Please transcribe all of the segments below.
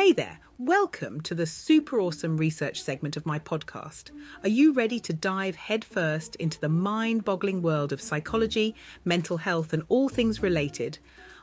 Hey there, welcome to the super awesome research segment of my podcast. Are you ready to dive headfirst into the mind-boggling world of psychology, mental health, and all things related?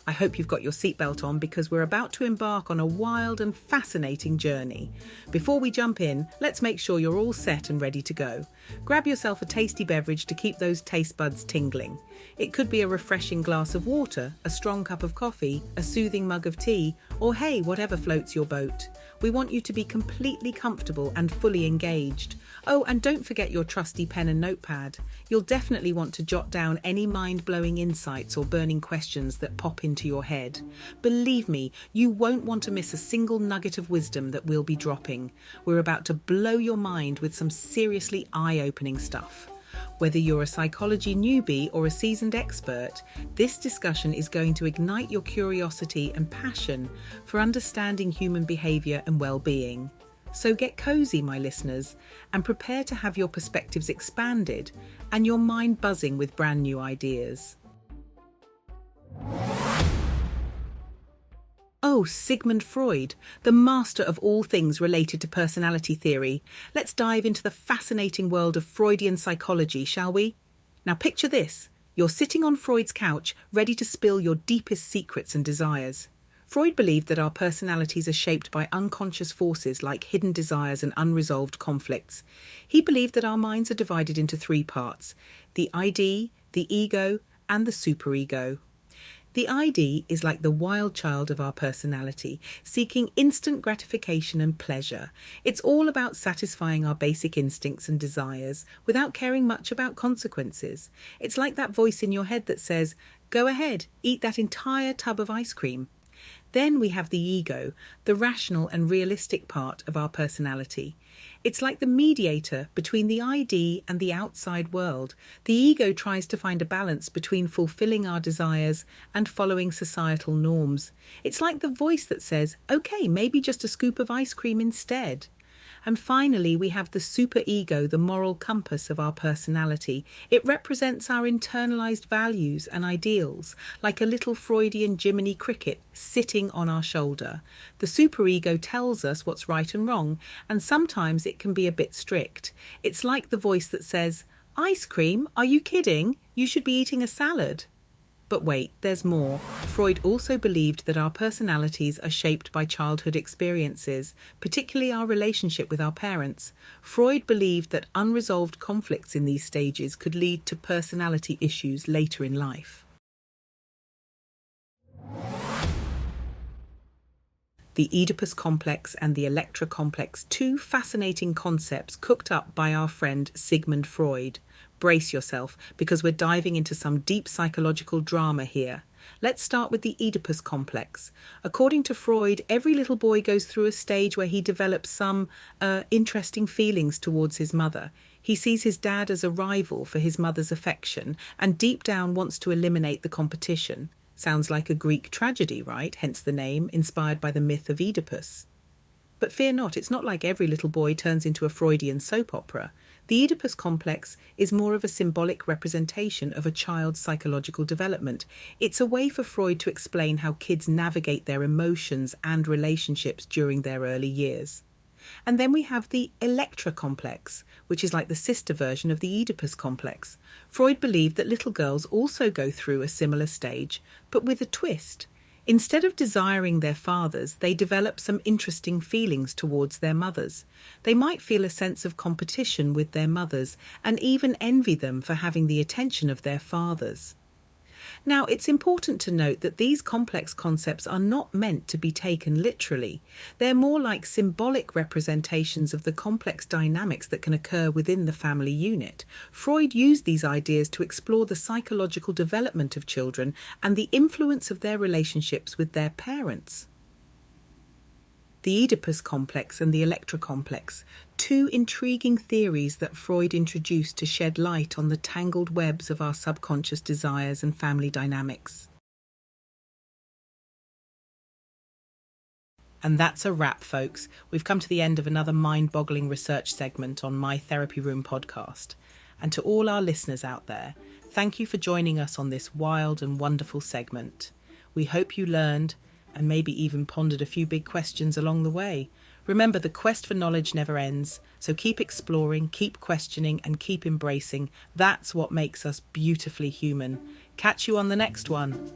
I hope you've got your seatbelt on because we're about to embark on a wild and fascinating journey. Before we jump in, let's make sure you're all set and ready to go. Grab yourself a tasty beverage to keep those taste buds tingling. It could be a refreshing glass of water, a strong cup of coffee, a soothing mug of tea, or hey, whatever floats your boat. We want you to be completely comfortable and fully engaged. Oh, and don't forget your trusty pen and notepad. You'll definitely want to jot down any mind-blowing insights or burning questions that pop into your head. Believe me, you won't want to miss a single nugget of wisdom that we'll be dropping. We're about to blow your mind with some seriously eye-opening stuff. Whether you're a psychology newbie or a seasoned expert, this discussion is going to ignite your curiosity and passion for understanding human behaviour and well-being. So get cozy, my listeners, and prepare to have your perspectives expanded and your mind buzzing with brand new ideas. Oh, Sigmund Freud, the master of all things related to personality theory. Let's dive into the fascinating world of Freudian psychology, shall we? Now picture this. You're sitting on Freud's couch, ready to spill your deepest secrets and desires. Freud believed that our personalities are shaped by unconscious forces like hidden desires and unresolved conflicts. He believed that our minds are divided into three parts: the ID, the ego, and the superego. The ID is like the wild child of our personality, seeking instant gratification and pleasure. It's all about satisfying our basic instincts and desires without caring much about consequences. It's like that voice in your head that says, "Go ahead, eat that entire tub of ice cream." Then we have the ego, the rational and realistic part of our personality. It's like the mediator between the ID and the outside world. The ego tries to find a balance between fulfilling our desires and following societal norms. It's like the voice that says, "Okay, maybe just a scoop of ice cream instead." And finally, we have the superego, the moral compass of our personality. It represents our internalized values and ideals, like a little Freudian Jiminy Cricket sitting on our shoulder. The superego tells us what's right and wrong, and sometimes it can be a bit strict. It's like the voice that says, "Ice cream? Are you kidding? You should be eating a salad." But wait, there's more. Freud also believed that our personalities are shaped by childhood experiences, particularly our relationship with our parents. Freud believed that unresolved conflicts in these stages could lead to personality issues later in life. The Oedipus complex and the Electra complex, two fascinating concepts cooked up by our friend Sigmund Freud. Brace yourself, because we're diving into some deep psychological drama here. Let's start with the Oedipus complex. According to Freud, every little boy goes through a stage where he develops some interesting feelings towards his mother. He sees his dad as a rival for his mother's affection and deep down wants to eliminate the competition. Sounds like a Greek tragedy, right? Hence the name, inspired by the myth of Oedipus. But fear not, it's not like every little boy turns into a Freudian soap opera. The Oedipus complex is more of a symbolic representation of a child's psychological development. It's a way for Freud to explain how kids navigate their emotions and relationships during their early years. And then we have the Electra complex, which is like the sister version of the Oedipus complex. Freud believed that little girls also go through a similar stage, but with a twist. Instead of desiring their fathers, they develop some interesting feelings towards their mothers. They might feel a sense of competition with their mothers and even envy them for having the attention of their fathers. Now, it's important to note that these complex concepts are not meant to be taken literally. They're more like symbolic representations of the complex dynamics that can occur within the family unit. Freud used these ideas to explore the psychological development of children and the influence of their relationships with their parents. The Oedipus complex and the Electra complex, two intriguing theories that Freud introduced to shed light on the tangled webs of our subconscious desires and family dynamics. And that's a wrap, folks. We've come to the end of another mind-boggling research segment on My Therapy Room podcast. And to all our listeners out there, thank you for joining us on this wild and wonderful segment. We hope you learned and maybe even pondered a few big questions along the way. Remember, the quest for knowledge never ends, so keep exploring, keep questioning, and keep embracing. That's what makes us beautifully human. Catch you on the next one.